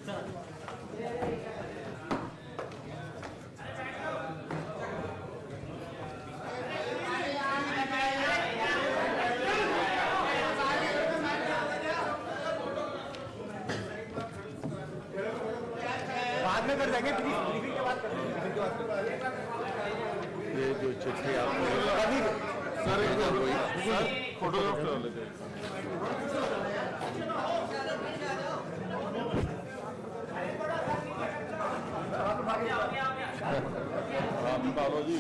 बाद में कर देंगे, ब्रीफिंग के बाद कर देंगे। ये जो चिट्ठी आपको सर फोटोग्राफ करा लेते जी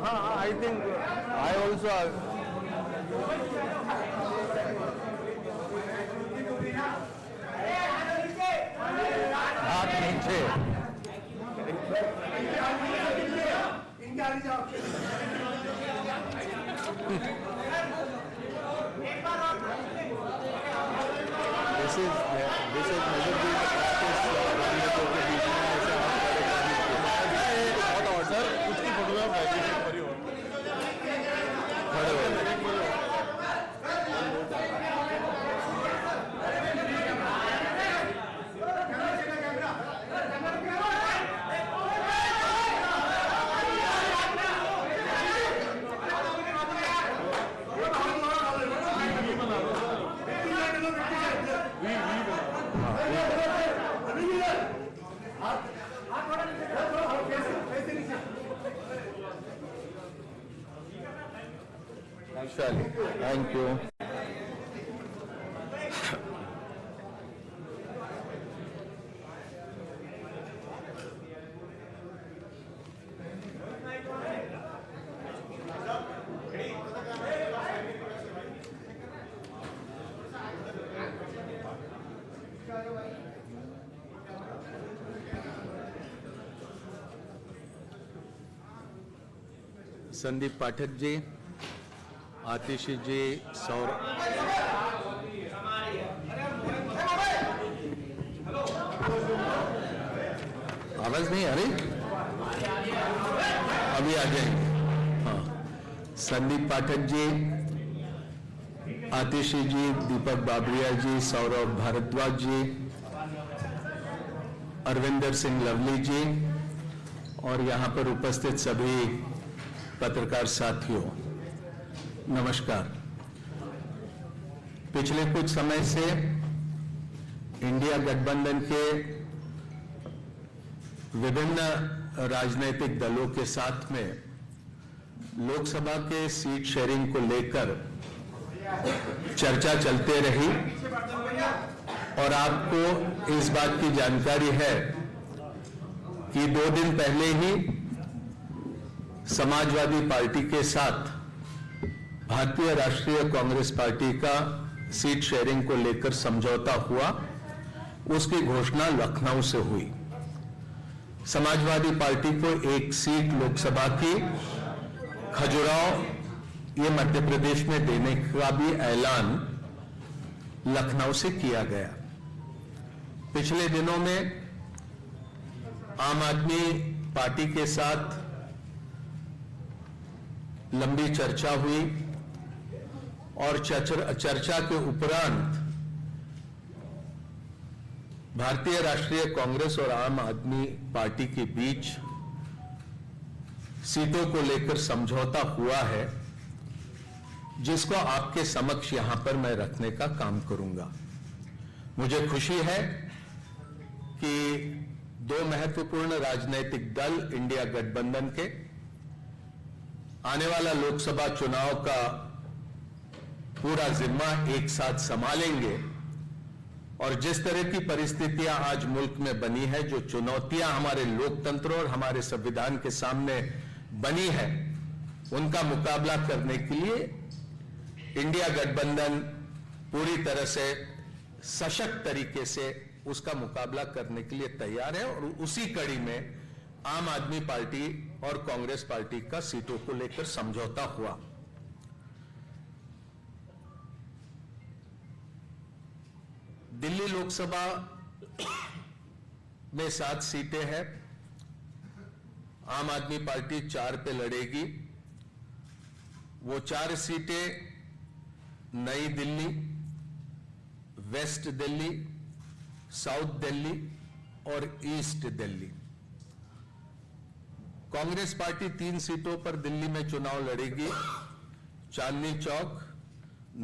हाँ आई थिंक आई ऑल्सो हाथ नीचे this is measured the practice राजनीतियों के बीच में ऐसा और सर उसकी फोटोग्राफ है खड़े हो चलिए थैंक यू। संदीप पाठक जी, आतिशी जी, सौरभ आवाज नहीं आ रही, अभी आ जाएंगे। हाँ, संदीप पाठक जी, आतिशी जी, दीपक बाबरिया जी, सौरभ भारद्वाज जी, अरविंदर सिंह लवली जी और यहाँ पर उपस्थित सभी पत्रकार साथियों, नमस्कार। पिछले कुछ समय से इंडिया गठबंधन के विभिन्न राजनीतिक दलों के साथ में लोकसभा के सीट शेयरिंग को लेकर चर्चा चलते रही और आपको इस बात की जानकारी है कि 2 दिन पहले ही समाजवादी पार्टी के साथ भारतीय राष्ट्रीय कांग्रेस पार्टी का सीट शेयरिंग को लेकर समझौता हुआ। उसकी घोषणा लखनऊ से हुई। समाजवादी पार्टी को 1 सीट लोकसभा की खजुराहो ये मध्य प्रदेश में देने का भी ऐलान लखनऊ से किया गया। पिछले दिनों में आम आदमी पार्टी के साथ लंबी चर्चा हुई और चर्चा के उपरांत भारतीय राष्ट्रीय कांग्रेस और आम आदमी पार्टी के बीच सीटों को लेकर समझौता हुआ है, जिसको आपके समक्ष यहां पर मैं रखने का काम करूंगा। मुझे खुशी है कि 2 महत्वपूर्ण राजनीतिक दल इंडिया गठबंधन के आने वाला लोकसभा चुनाव का पूरा जिम्मा एक साथ संभालेंगे और जिस तरह की परिस्थितियां आज मुल्क में बनी है, जो चुनौतियां हमारे लोकतंत्र और हमारे संविधान के सामने बनी है, उनका मुकाबला करने के लिए इंडिया गठबंधन पूरी तरह से सशक्त तरीके से उसका मुकाबला करने के लिए तैयार है और उसी कड़ी में आम आदमी पार्टी और कांग्रेस पार्टी का सीटों को लेकर समझौता हुआ। दिल्ली लोकसभा में 7 सीटें हैं। आम आदमी पार्टी 4 पे लड़ेगी। वो 4 सीटें नई दिल्ली, वेस्ट दिल्ली, साउथ दिल्ली और ईस्ट दिल्ली। कांग्रेस पार्टी 3 सीटों पर दिल्ली में चुनाव लड़ेगी, चांदनी चौक,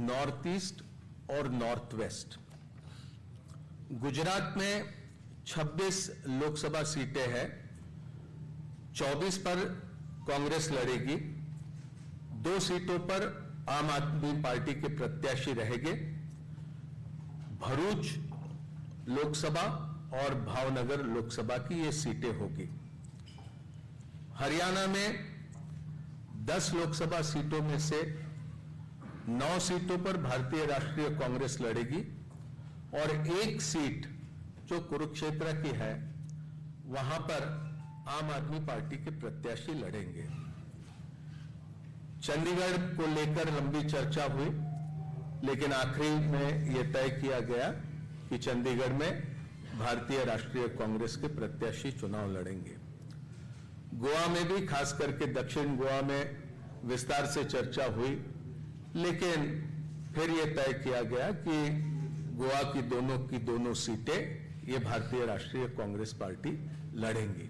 नॉर्थ ईस्ट और नॉर्थ वेस्ट। गुजरात में 26 लोकसभा सीटें हैं, 24 पर कांग्रेस लड़ेगी, 2 सीटों पर आम आदमी पार्टी के प्रत्याशी रहेंगे। भरूच लोकसभा और भावनगर लोकसभा की ये सीटें होगी। हरियाणा में 10 लोकसभा सीटों में से 9 सीटों पर भारतीय राष्ट्रीय कांग्रेस लड़ेगी और 1 सीट जो कुरुक्षेत्र की है वहां पर आम आदमी पार्टी के प्रत्याशी लड़ेंगे। चंडीगढ़ को लेकर लंबी चर्चा हुई, लेकिन आखिरी में यह तय किया गया कि चंडीगढ़ में भारतीय राष्ट्रीय कांग्रेस के प्रत्याशी चुनाव लड़ेंगे। गोवा में भी, खास करके दक्षिण गोवा में विस्तार से चर्चा हुई, लेकिन फिर यह तय किया गया कि गोवा की दोनों सीटें ये भारतीय राष्ट्रीय कांग्रेस पार्टी लड़ेंगी।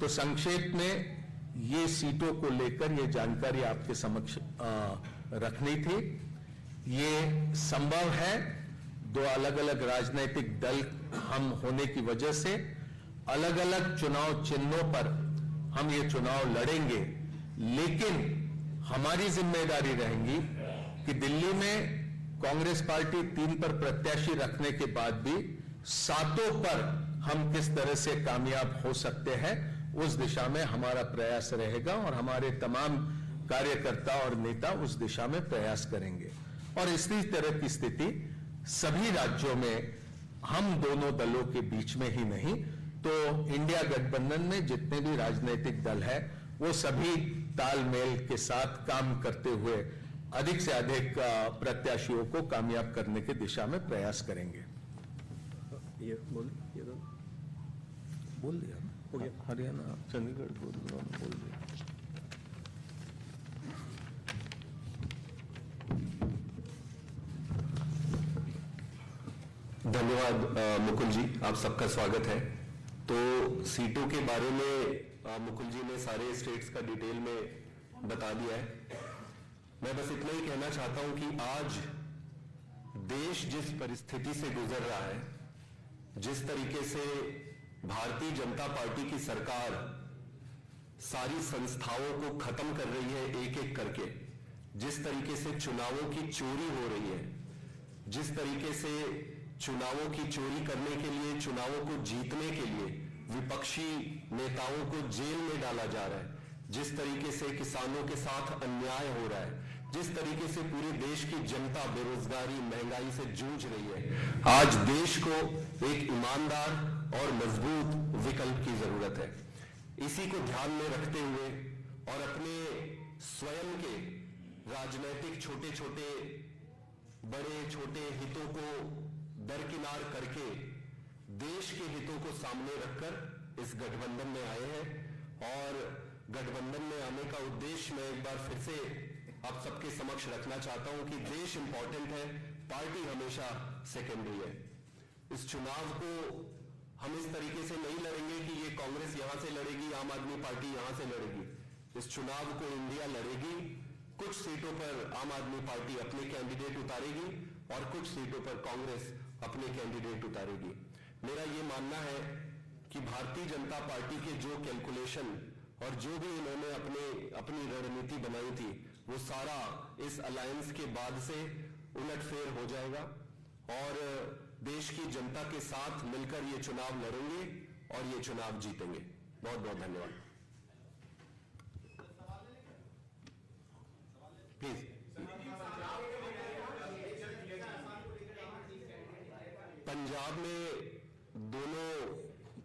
तो संक्षेप में ये सीटों को लेकर ये जानकारी आपके समक्ष रखनी थी। ये संभव है, 2 अलग अलग राजनीतिक दल हम होने की वजह से अलग अलग चुनाव चिन्हों पर हम ये चुनाव लड़ेंगे, लेकिन हमारी जिम्मेदारी रहेगी कि दिल्ली में कांग्रेस पार्टी 3 पर प्रत्याशी रखने के बाद भी 7 पर हम किस तरह से कामयाब हो सकते हैं, उस दिशा में हमारा प्रयास रहेगा और हमारे तमाम कार्यकर्ता और नेता उस दिशा में प्रयास करेंगे। और इसी तरह की स्थिति सभी राज्यों में हम दोनों दलों के बीच में ही नहीं, तो इंडिया गठबंधन में जितने भी राजनीतिक दल हैं वो सभी तालमेल के साथ काम करते हुए अधिक से अधिक प्रत्याशियों को कामयाब करने की दिशा में प्रयास करेंगे। ये बोल दिया हो गया। हरियाणा, चंडीगढ़ बोल दिया। धन्यवाद मुकुल जी, आप सबका स्वागत है। तो सीटों के बारे में मुकुल जी ने सारे स्टेट्स का डिटेल में बता दिया है। मैं बस इतना ही कहना चाहता हूं कि आज देश जिस परिस्थिति से गुजर रहा है, जिस तरीके से भारतीय जनता पार्टी की सरकार सारी संस्थाओं को खत्म कर रही है एक एक करके, जिस तरीके से चुनावों की चोरी हो रही है, जिस तरीके से चुनावों की चोरी करने के लिए, चुनावों को जीतने के लिए विपक्षी नेताओं को जेल में डाला जा रहा है, जिस तरीके से किसानों के साथ अन्याय हो रहा है, जिस तरीके से पूरे देश की जनता बेरोजगारी, महंगाई से जूझ रही है, आज देश को एक ईमानदार और मजबूत विकल्प की जरूरत है। इसी को ध्यान में रखते हुए और अपने स्वयं के राजनीतिक छोटे छोटे बड़े छोटे हितों को दरकिनार करके देश के हितों को सामने रखकर इस गठबंधन में आए हैं। और गठबंधन में आने का उद्देश्य मैं एक बार फिर से आप सबके समक्ष रखना चाहता हूं कि देश इंपॉर्टेंट है, पार्टी हमेशा सेकेंडरी है। इस चुनाव को हम इस तरीके से नहीं लड़ेंगे कि ये कांग्रेस यहां से लड़ेगी, आम आदमी पार्टी यहां से लड़ेगी। इस चुनाव को इंडिया लड़ेगी। कुछ सीटों पर आम आदमी पार्टी अपने कैंडिडेट उतारेगी और कुछ सीटों पर कांग्रेस अपने कैंडिडेट उतारेगी। मेरा यह मानना है कि भारतीय जनता पार्टी के जो कैलकुलेशन और जो भी इन्होंने अपनी रणनीति बनाई थी, वो सारा इस अलायंस के बाद से उलटफेर हो जाएगा और देश की जनता के साथ मिलकर ये चुनाव लड़ेंगे और ये चुनाव जीतेंगे। बहुत बहुत धन्यवाद। प्लीज। पंजाब में दोनों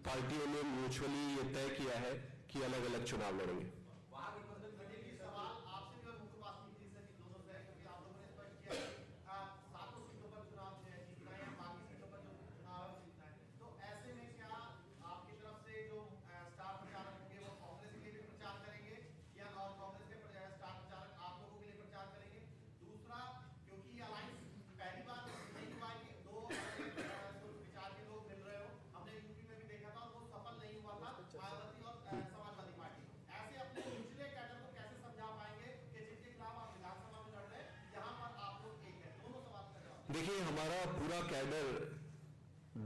पार्टियों ने म्यूचुअली ये तय किया है कि अलग अलग चुनाव लड़ेंगे। देखिए, हमारा पूरा कैडर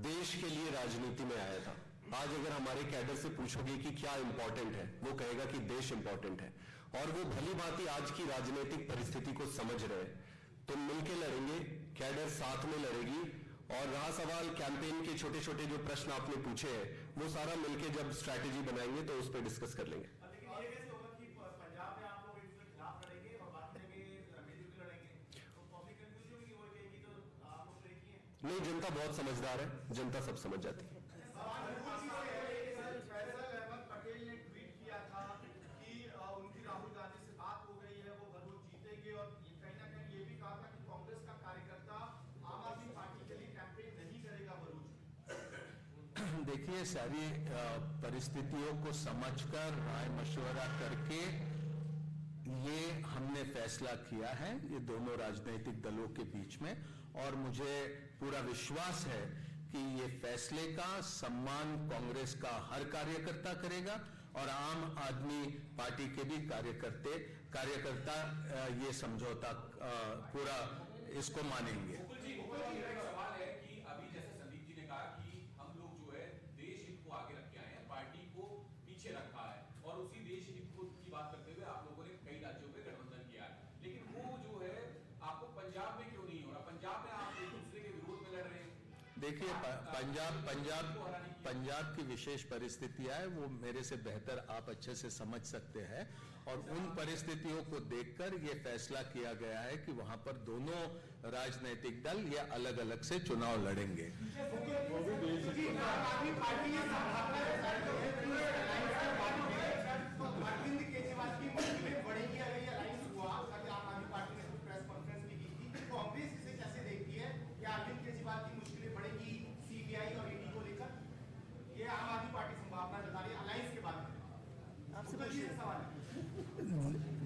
देश के लिए राजनीति में आया था। आज अगर हमारे कैडर से पूछोगे कि क्या इंपॉर्टेंट है, वो कहेगा कि देश इंपॉर्टेंट है, और वो भली भांति आज की राजनीतिक परिस्थिति को समझ रहे हैं। तो मिलकर लड़ेंगे, कैडर साथ में लड़ेगी। और रहा सवाल कैंपेन के छोटे छोटे जो प्रश्न आपने पूछे हैं, वो सारा मिलकर जब स्ट्रैटेजी बनाएंगे तो उस पर डिस्कस कर लेंगे। लेकिन ये कैसे होगा कि पंजाब में आप लोग इसके खिलाफ लड़ेंगे और बाकी जगह मिलजुल लड़ेंगे, तो पब्लिक कंफ्यूज होगी, वो कहेगी तो आप लोग एक ही हैं। नहीं, जनता बहुत समझदार है, जनता सब समझ जाती है। फैसल अहमद पटेल ने ट्वीट किया था कि उनकी राहुल गांधी से बात हो गई है, वो भरूच जीतेंगे, और कहीं ना कहीं ये भी कहा था कि कांग्रेस का कार्यकर्ता आम आदमी पार्टी के लिए कैंपेन नहीं करेगा भरूच। देखिए, सारी परिस्थितियों को समझकर राय मशवरा करके ये हमने फैसला किया है, ये दोनों राजनीतिक दलों के बीच में, और मुझे पूरा विश्वास है कि ये फैसले का सम्मान कांग्रेस का हर कार्यकर्ता करेगा और आम आदमी पार्टी के भी कार्यकर्ता ये समझौता पूरा इसको मानेंगे। मुकुल जी, एक सवाल है कि अभी जैसे संदीप जी ने कहा कि हम लोग जो है देश हित को आगे रख के आए हैं, पार्टी को पीछे रखा है, और उसी देश हित की बात करते हुए आप लोगों ने कई राज्यों में गठबंधन किया है, लेकिन वो जो है आपको पंजाब में क्यों नहीं हो रहा? पंजाब में आप एक दूसरे के विरोध में लड़ रहे हैं। देखिए, पंजाब की विशेष परिस्थितियां है, वो मेरे से बेहतर आप अच्छे से समझ सकते हैं, और उन परिस्थितियों को देखकर ये फैसला किया गया है कि वहां पर दोनों राजनीतिक दल ये अलग अलग से चुनाव लड़ेंगे। अरविंद केजरीवाल की मुश्किलें बढ़ेंगी अगर ये अलायंस हुआ। कल आम आदमी पार्टी ने प्रेस कॉन्फ्रेंस भी की थी। कांग्रेस इसे कैसे देखती है कि अरविंद केजरीवाल की मुश्किलें बढ़ेगी सीबीआई और ईडी को लेकर? ये आम आदमी पार्टी संभावना जता रही है अलायंस के बाद। आपसे बच्चे सवाल है।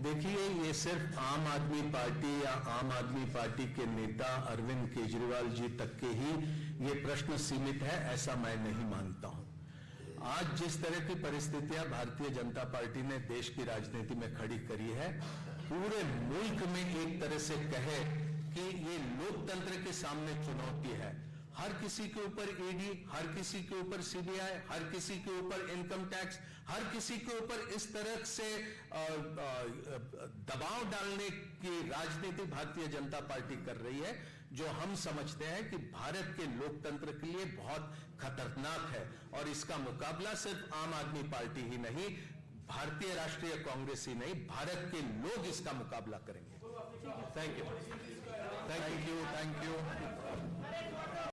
देखिए, ये सिर्फ आम आदमी पार्टी या आम आदमी पार्टी के नेता अरविंद केजरीवाल जी तक के ही ये प्रश्न सीमित है, ऐसा मैं नहीं मानता हूं। आज जिस तरह की परिस्थितियां भारतीय जनता पार्टी ने देश की राजनीति में खड़ी करी है, पूरे मुल्क में एक तरह से कहे कि ये लोकतंत्र के सामने चुनौती है। हर किसी के ऊपर ईडी, हर किसी के ऊपर सीबीआई, हर किसी के ऊपर इनकम टैक्स, हर किसी के ऊपर इस तरह से दबाव डालने की राजनीति भारतीय जनता पार्टी कर रही है, जो हम समझते हैं कि भारत के लोकतंत्र के लिए बहुत खतरनाक है। और इसका मुकाबला सिर्फ आम आदमी पार्टी ही नहीं, भारतीय राष्ट्रीय कांग्रेस ही नहीं, भारत के लोग इसका मुकाबला करेंगे। Thank you, thank you, thank you.